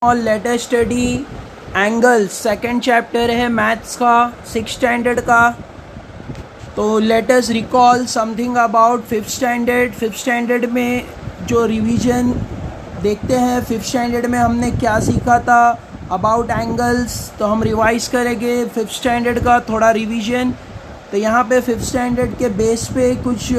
और let us study angles. Second chapter है maths का 6th स्टैंडर्ड का। तो let us recall something about 5th standard. 5th standard में जो रिवीजन देखते हैं, 5th स्टैंडर्ड में हमने क्या सीखा था अबाउट एंगल्स, तो हम रिवाइज करेंगे 5th स्टैंडर्ड का थोड़ा रिवीजन। तो यहाँ पे 5th स्टैंडर्ड के बेस पे कुछ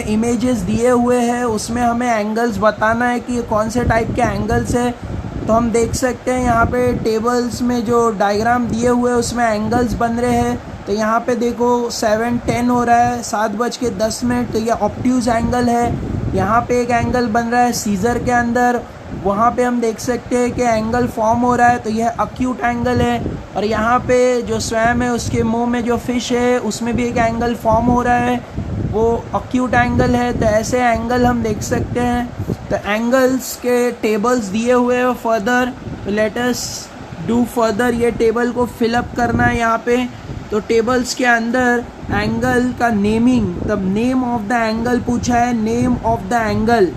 इमेजेस दिए हुए हैं, उसमें हमें एंगल्स बताना है कि कौन से टाइप के एंगल्स है। तो हम देख सकते हैं यहाँ पे टेबल्स में जो डायग्राम दिए हुए हैं उसमें एंगल्स बन रहे हैं। तो यहाँ पे देखो 7:10 हो रहा है, 7:10। तो ये ऑब्ट्यूज एंगल है। यहाँ पे एक एंगल बन रहा है सीजर के अंदर, वहाँ पे हम देख सकते हैं कि एंगल फॉर्म हो रहा है, तो यह अक्यूट एंगल है। और यहाँ पे जो स्वयं है उसके मुंह में जो फिश है उसमें भी एक एंगल फॉर्म हो रहा है, वो अक्यूट एंगल है। तो ऐसे एंगल हम देख सकते हैं। तो एंगल्स के टेबल्स दिए हुए हैं फर्दर। तो लेट अस डू फर्दर, ये टेबल को फिलअप करना है यहाँ पे। तो टेबल्स के अंदर एंगल का नेमिंग, तब नेम ऑफ द एंगल पूछा है, नेम ऑफ द एंगल।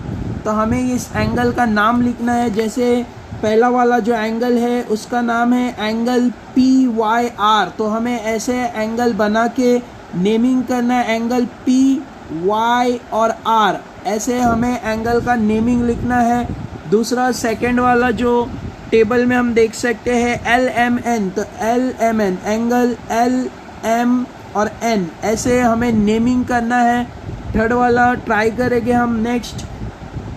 तो हमें इस एंगल का नाम लिखना है। जैसे पहला वाला जो एंगल है उसका नाम है एंगल PYR। तो हमें ऐसे एंगल बना के नेमिंग करना है, एंगल PY और R, ऐसे हमें एंगल का नेमिंग लिखना है। दूसरा सेकंड वाला जो टेबल में हम देख सकते हैं LMN, तो LMN एंगल LM और N, ऐसे हमें नेमिंग करना है। थर्ड वाला ट्राई करेंगे हम नेक्स्ट।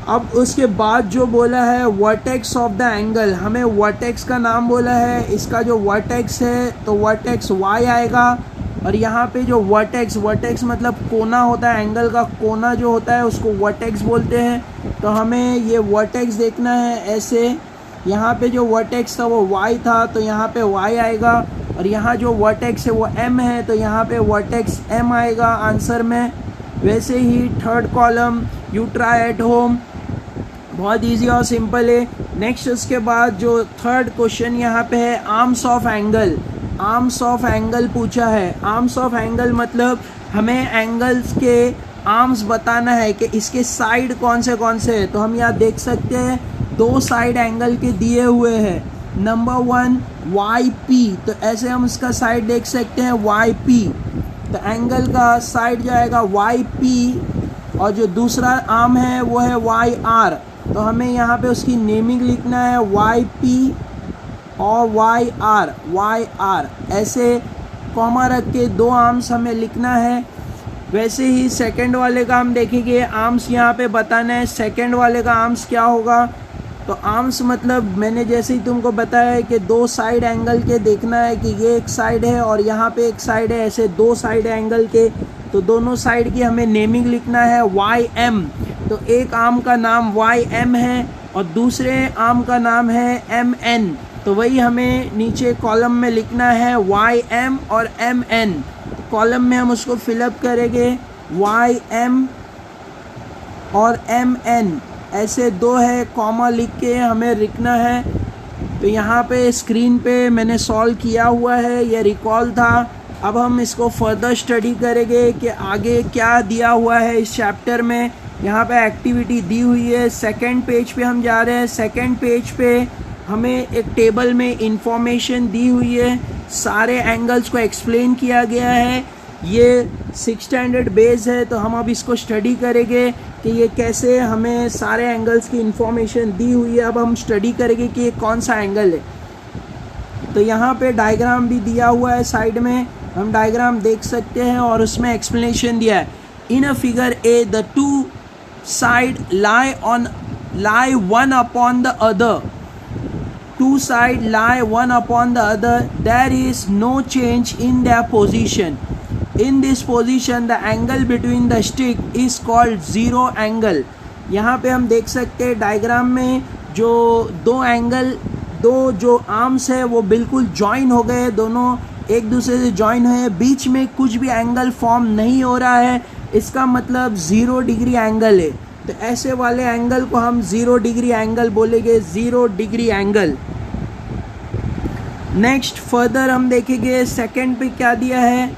अब उसके बाद जो बोला है वर्टेक्स ऑफ द एंगल, हमें वर्टेक्स का नाम बोला है। इसका जो वर्टेक्स है तो वर्टेक्स Y आएगा। और यहाँ पे जो वर्टेक्स मतलब कोना होता है, एंगल का कोना जो होता है उसको वर्टेक्स बोलते हैं। तो हमें ये वर्टेक्स देखना है ऐसे। यहाँ पे जो वर्टेक्स था वो Y था, तो यहाँ पे Y आएगा। और यहाँ जो वर्टेक्स है वो M है, तो यहाँ पे वर्टेक्स M आएगा आंसर में। वैसे ही third column you try at home, बहुत इजी और सिंपल है। नेक्स्ट उसके बाद जो थर्ड क्वेश्चन यहाँ पे है arms of angle. Arms of angle पूछा है। आर्म्स ऑफ एंगल मतलब हमें एंगल्स के आर्म्स बताना है कि इसके साइड कौन से हैं। तो हम यहाँ देख सकते हैं 2 साइड एंगल के दिए हुए हैं। नंबर 1 YP, तो ऐसे हम इसका साइड देख सकते हैं YP। तो एंगल का साइड जाएगा YP और जो दूसरा आर्म है वो है YR। तो हमें यहाँ पे उसकी नेमिंग लिखना है YP और YR, ऐसे कॉमा रख के 2 आर्म्स हमें लिखना है। वैसे ही सेकंड वाले का हम देखेंगे, आर्म्स यहाँ पे बताना है। सेकंड वाले का आर्म्स क्या होगा, तो आर्म्स मतलब मैंने जैसे ही तुमको बताया है कि 2 साइड एंगल के देखना है कि ये एक साइड है और यहाँ पे एक साइड है, ऐसे 2 साइड एंगल के। तो दोनों साइड की हमें नेमिंग लिखना है YM। तो एक आर्म का नाम YM है और दूसरे आर्म का नाम है MN। तो वही हमें नीचे कॉलम में लिखना है YM और MN। कॉलम में हम उसको फिलअप करेंगे YM और MN, ऐसे 2 है, कॉमा लिख के हमें लिखना है। तो यहाँ पे स्क्रीन पे मैंने सॉल्व किया हुआ है, ये रिकॉल था। अब हम इसको फर्दर स्टडी करेंगे कि आगे क्या दिया हुआ है इस चैप्टर में। यहाँ पे एक्टिविटी दी हुई है। सेकंड पेज पे हम जा रहे हैं। सेकंड पेज पे हमें एक टेबल में इंफॉर्मेशन दी हुई है, सारे एंगल्स को एक्सप्लेन किया गया है। ये 6th स्टैंडर्ड बेस है, तो हम अब इसको स्टडी करेंगे कि ये कैसे हमें सारे एंगल्स की इंफॉर्मेशन दी हुई है। अब हम स्टडी करेंगे कि ये कौन सा एंगल है। तो यहाँ पे डायग्राम भी दिया हुआ है साइड में, हम डायग्राम देख सकते हैं और उसमें एक्सप्लेनेशन दिया है। In a figure A the 2 side lie one upon the other. 2 sides lie one upon the other. There is no change in their position. In this position the angle between the stick is called zero angle. यहाँ पे हम देख सकते हैं diagram में जो 2 angle, 2 जो arms है वो बिल्कुल जॉइन हो गए, दोनों एक दूसरे से जॉइन हुए, बीच में कुछ भी एंगल फॉर्म नहीं हो रहा है। इसका मतलब 0 डिग्री एंगल है। तो ऐसे वाले एंगल को हम 0 डिग्री एंगल बोलेंगे, 0 डिग्री एंगल। नेक्स्ट फर्दर हम देखेंगे सेकंड पे क्या दिया है।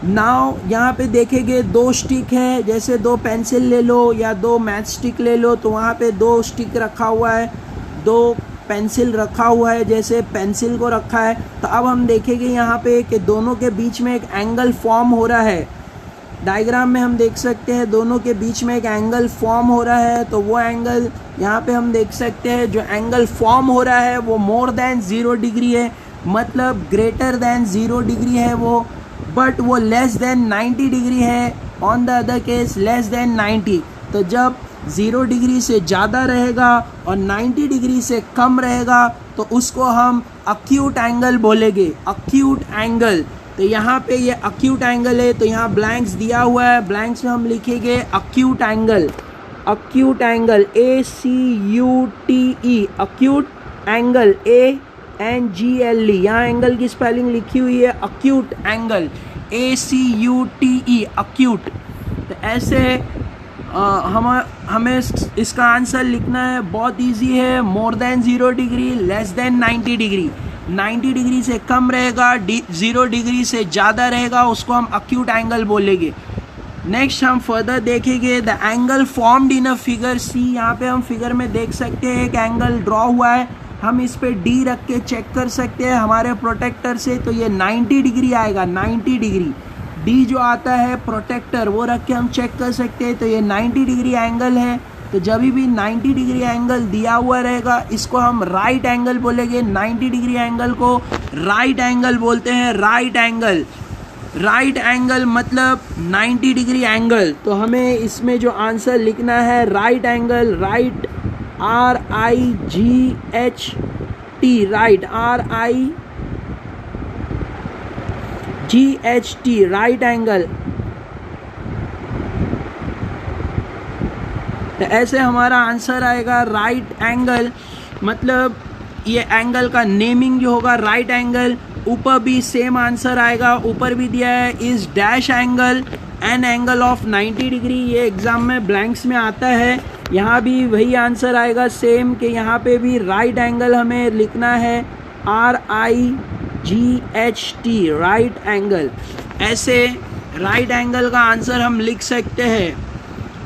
नाउ यहाँ पे देखेंगे 2 स्टिक है, जैसे 2 पेंसिल ले लो या 2 मैच स्टिक ले लो, तो वहाँ पे 2 स्टिक रखा हुआ है, 2 पेंसिल रखा हुआ है, जैसे पेंसिल को रखा है, तो अब हम देखेंगे यहाँ पे कि दोनों के बीच में एक एंगल फॉर्म हो रहा है। डायग्राम में हम देख सकते हैं दोनों के बीच में एक एंगल फॉर्म हो रहा है, तो वो एंगल यहाँ पे हम देख सकते हैं जो एंगल फॉर्म हो रहा है वो मोर देन 0 डिग्री है, मतलब ग्रेटर देन 0 डिग्री है वो, बट वो लेस देन 90 डिग्री है, on the other case less than 90। तो जब 0 डिग्री से ज़्यादा रहेगा और 90 डिग्री से कम रहेगा तो उसको हम अक्यूट एंगल बोलेंगे, अक्यूट एंगल। तो यहाँ पे ये अक्यूट एंगल है, तो यहाँ ब्लैंक्स दिया हुआ है, ब्लैंक्स में हम लिखेंगे acute angle, acute angle ACUTE, acute angle ANGLE, यहाँ एंगल की स्पेलिंग लिखी हुई है अक्यूट एंगल ACUTE, अक्यूट। तो ऐसे हमें इसका आंसर लिखना है, बहुत इजी है, more than 0 degree, less than 90 degree, 90 degree से कम रहेगा, 0 डिग्री से ज़्यादा रहेगा, उसको हम अक्यूट एंगल बोलेंगे। नेक्स्ट हम फर्दर देखेंगे the angle formed in a figure C. यहाँ पे हम फिगर में देख सकते हैं एक एंगल ड्रॉ हुआ है, हम इस पे D रख के चेक कर सकते हैं हमारे प्रोटेक्टर से, तो ये 90 डिग्री आएगा, 90 डिग्री। D जो आता है प्रोटेक्टर वो रख के हम चेक कर सकते हैं, तो ये 90 डिग्री एंगल है। तो जब भी 90 डिग्री एंगल दिया हुआ रहेगा इसको हम राइट एंगल बोलेंगे, 90 डिग्री एंगल को राइट एंगल बोलते हैं, राइट एंगल। राइट एंगल मतलब 90 डिग्री एंगल। तो हमें इसमें जो आंसर लिखना है right angle, right RIGHT, right RIGHT, right angle. तो ऐसे हमारा आंसर आएगा राइट एंगल, मतलब ये एंगल का नेमिंग जो होगा राइट एंगल। ऊपर भी सेम आंसर आएगा, ऊपर भी दिया है is dash angle an angle of 90 degree, ये एग्जाम में ब्लैंक्स में आता है। यहाँ भी वही आंसर आएगा सेम, कि यहाँ पे भी राइट एंगल हमें लिखना है RIGHT, राइट एंगल। ऐसे राइट एंगल का आंसर हम लिख सकते हैं।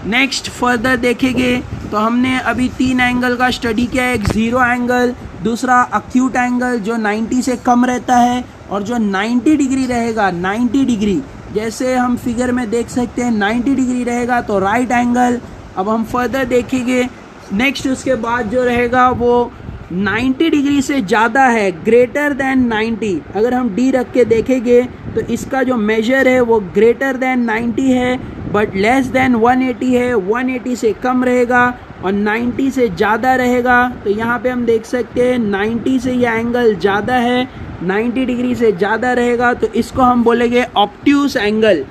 नेक्स्ट फर्दर देखेंगे तो हमने अभी 3 एंगल का स्टडी किया है, एक ज़ीरो एंगल, दूसरा अक्यूट एंगल जो 90 से कम रहता है, और जो 90 डिग्री रहेगा, 90 डिग्री जैसे हम फिगर में देख सकते हैं 90 डिग्री रहेगा तो राइट एंगल। अब हम फर्दर देखेंगे नेक्स्ट, उसके बाद जो रहेगा वो 90 डिग्री से ज़्यादा है, ग्रेटर देन 90। अगर हम D रख के देखेंगे तो इसका जो मेजर है वो ग्रेटर देन 90 है, बट लेस देन 180 है, 180 से कम रहेगा और 90 से ज़्यादा रहेगा। तो यहाँ पे हम देख सकते हैं 90 से ये एंगल ज़्यादा है, 90 डिग्री से ज़्यादा रहेगा, तो इसको हम बोलेंगे obtuse angle,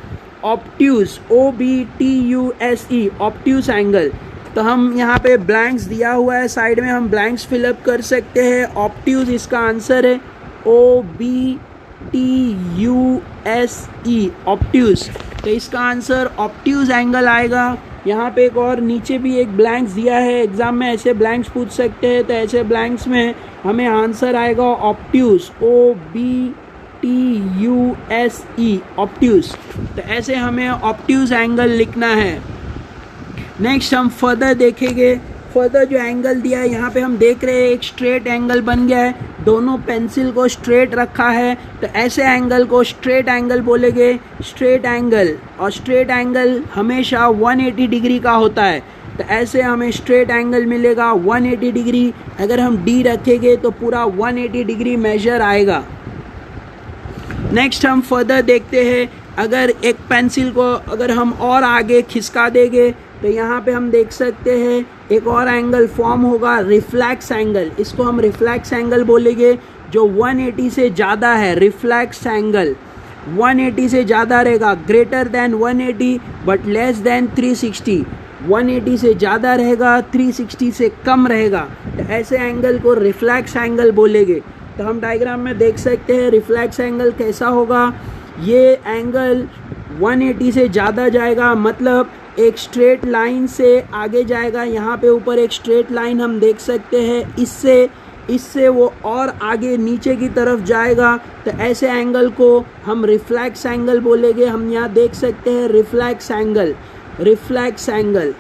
obtuse, OBTUSE, obtuse angle. तो हम यहाँ पे ब्लैंक्स दिया हुआ है साइड में, हम ब्लैंक्स फिलअप कर सकते हैं। ऑब्ट्यूस इसका आंसर है, OBTUSE, ऑब्ट्यूस। तो इसका आंसर ऑब्ट्यूस एंगल आएगा। यहाँ पे एक और नीचे भी एक ब्लैंक्स दिया है, एग्जाम में ऐसे ब्लैंक्स पूछ सकते हैं, तो ऐसे ब्लैंक्स में हमें आंसर आएगा ऑब्ट्यूस, OBTUSE, ऑब्ट्यूस। तो ऐसे हमें ऑब्ट्यूस एंगल लिखना है। नेक्स्ट हम फर्दर देखेंगे, फर्दर जो एंगल दिया है यहाँ पे हम देख रहे हैं एक स्ट्रेट एंगल बन गया है, दोनों पेंसिल को स्ट्रेट रखा है, तो ऐसे एंगल को स्ट्रेट एंगल बोलेंगे, स्ट्रेट एंगल। और स्ट्रेट एंगल हमेशा 180 डिग्री का होता है, तो ऐसे हमें स्ट्रेट एंगल मिलेगा 180 डिग्री। अगर हम D रखेंगे तो पूरा 180 डिग्री मेजर आएगा। नेक्स्ट हम फर्दर देखते हैं, अगर एक पेंसिल को अगर हम और आगे खिसका देंगे तो यहाँ पे हम देख सकते हैं एक और एंगल फॉर्म होगा, रिफ्लेक्स एंगल। इसको हम रिफ्लेक्स एंगल बोलेंगे, जो 180 से ज़्यादा है। रिफ्लेक्स एंगल 180 से ज़्यादा रहेगा, greater than 180 but less than 360। 180 से ज़्यादा रहेगा, 360 से कम रहेगा, तो ऐसे एंगल को रिफ्लेक्स एंगल बोलेंगे। तो हम डायग्राम में देख सकते हैं रिफ्लेक्स एंगल कैसा होगा। ये एंगल 180 से ज़्यादा जाएगा, मतलब एक स्ट्रेट लाइन से आगे जाएगा। यहाँ पे ऊपर एक स्ट्रेट लाइन हम देख सकते हैं, इससे वो और आगे नीचे की तरफ जाएगा, तो ऐसे एंगल को हम रिफ्लेक्स एंगल बोलेंगे। हम यहाँ देख सकते हैं reflex angle, reflex angle.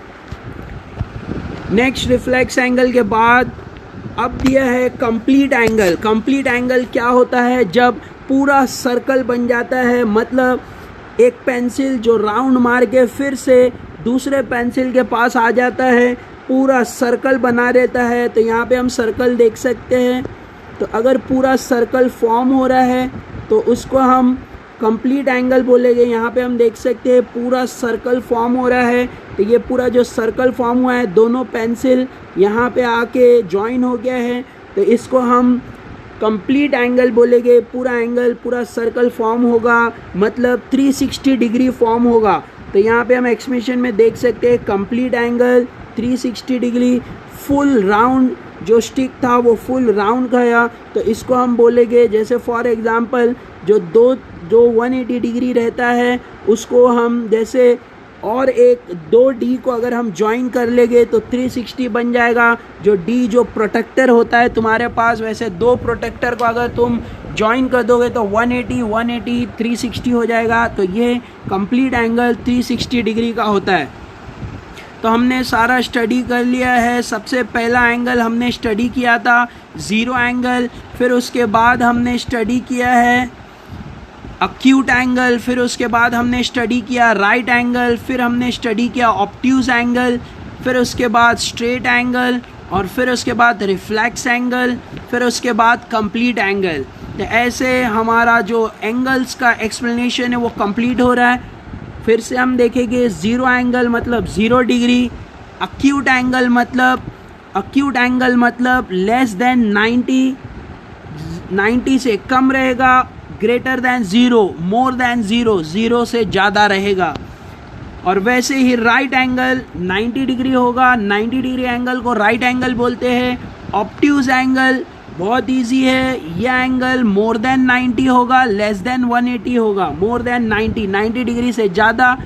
Next reflex angle के बाद अब दिया है कंप्लीट एंगल। कंप्लीट एंगल क्या होता है? जब पूरा सर्कल बन जाता है, मतलब एक पेंसिल जो राउंड मार के फिर से दूसरे पेंसिल के पास आ जाता है, पूरा सर्कल बना देता है। तो यहाँ पे हम सर्कल देख सकते हैं। तो अगर पूरा सर्कल फॉर्म हो रहा है तो उसको हम कंप्लीट एंगल बोलेंगे। यहाँ पे हम देख सकते हैं पूरा सर्कल फॉर्म हो रहा है। तो ये पूरा जो सर्कल फॉर्म हुआ है, दोनों पेंसिल यहाँ पे आके जॉइन हो गया है, तो इसको हम कंप्लीट एंगल बोलेंगे। पूरा एंगल, पूरा सर्कल फॉर्म होगा, मतलब 360 डिग्री फॉर्म होगा। तो यहाँ पे हम एक्सप्रेशन में देख सकते हैं complete angle 360 degree, full round जो स्टिक था वो फुल राउंड गया। तो इसको हम बोलेंगे, जैसे फॉर एग्जांपल जो 180 डिग्री रहता है उसको हम जैसे और एक 2D को अगर हम ज्वाइन कर लेंगे तो 360 बन जाएगा। जो D जो प्रोटेक्टर होता है तुम्हारे पास, वैसे 2 प्रोटेक्टर को अगर तुम ज्वाइन कर दोगे तो 180 360 हो जाएगा। तो ये कंप्लीट एंगल 360 डिग्री का होता है। तो हमने सारा स्टडी कर लिया है। सबसे पहला एंगल हमने स्टडी किया था 0 एंगल, फिर उसके बाद हमने स्टडी किया है अक्यूट एंगल, फिर उसके बाद हमने स्टडी किया राइट एंगल, फिर हमने स्टडी किया ऑब्ट्यूज एंगल, फिर उसके बाद स्ट्रेट एंगल, और फिर उसके बाद रिफ्लेक्स एंगल, फिर उसके बाद कंप्लीट एंगल। तो ऐसे हमारा जो एंगल्स का एक्सप्लेनेशन है वो कंप्लीट हो रहा है। फिर से हम देखेंगे 0 एंगल मतलब 0 डिग्री, अक्यूट एंगल मतलब लेस देन 90 से कम रहेगा, ग्रेटर देन 0, मोर देन 0 से ज़्यादा रहेगा। और वैसे ही राइट एंगल 90 डिग्री होगा, 90 डिग्री एंगल को राइट एंगल बोलते हैं। ऑब्ट्यूज एंगल बहुत इजी है, यह एंगल मोर देन 90 होगा, लेस देन 180 होगा, मोर देन 90 डिग्री से ज़्यादा,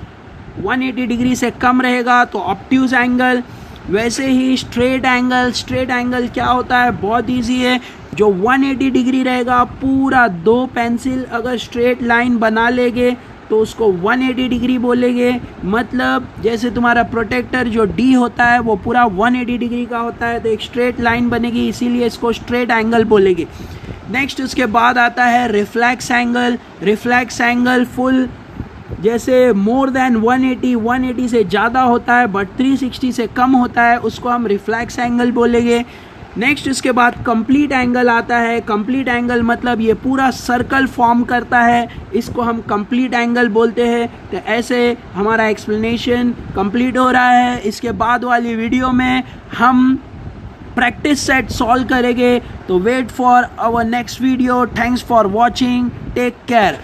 180 डिग्री से कम रहेगा तो ऑब्ट्यूज एंगल। वैसे ही स्ट्रेट एंगल क्या होता है? बहुत इजी है। जो 180 डिग्री रहेगा, पूरा 2 पेंसिल अगर स्ट्रेट लाइन बना लेंगे तो उसको 180 डिग्री बोलेंगे। मतलब जैसे तुम्हारा प्रोटेक्टर जो D होता है वो पूरा 180 डिग्री का होता है, तो एक स्ट्रेट लाइन बनेगी, इसीलिए इसको स्ट्रेट एंगल बोलेंगे। नेक्स्ट उसके बाद आता है रिफ्लेक्स एंगल फुल, जैसे मोर देन 180 से ज़्यादा होता है बट 360 से कम होता है, उसको हम रिफ्लेक्स एंगल बोलेंगे। नेक्स्ट उसके बाद कंप्लीट एंगल आता है। कंप्लीट एंगल मतलब ये पूरा सर्कल फॉर्म करता है, इसको हम कंप्लीट एंगल बोलते हैं। तो ऐसे हमारा एक्सप्लेनेशन कंप्लीट हो रहा है। इसके बाद वाली वीडियो में हम प्रैक्टिस सेट सॉल्व करेंगे। तो wait for our next video. Thanks for watching, take care.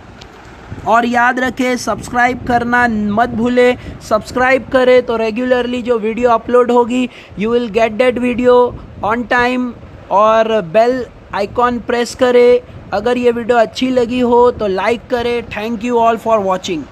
और याद रखें, सब्सक्राइब करना मत भूले। सब्सक्राइब करें तो रेगुलरली जो वीडियो अपलोड होगी you will get that video on time, और बेल आइकॉन प्रेस करें। अगर ये वीडियो अच्छी लगी हो तो लाइक करें। Thank you all for watching.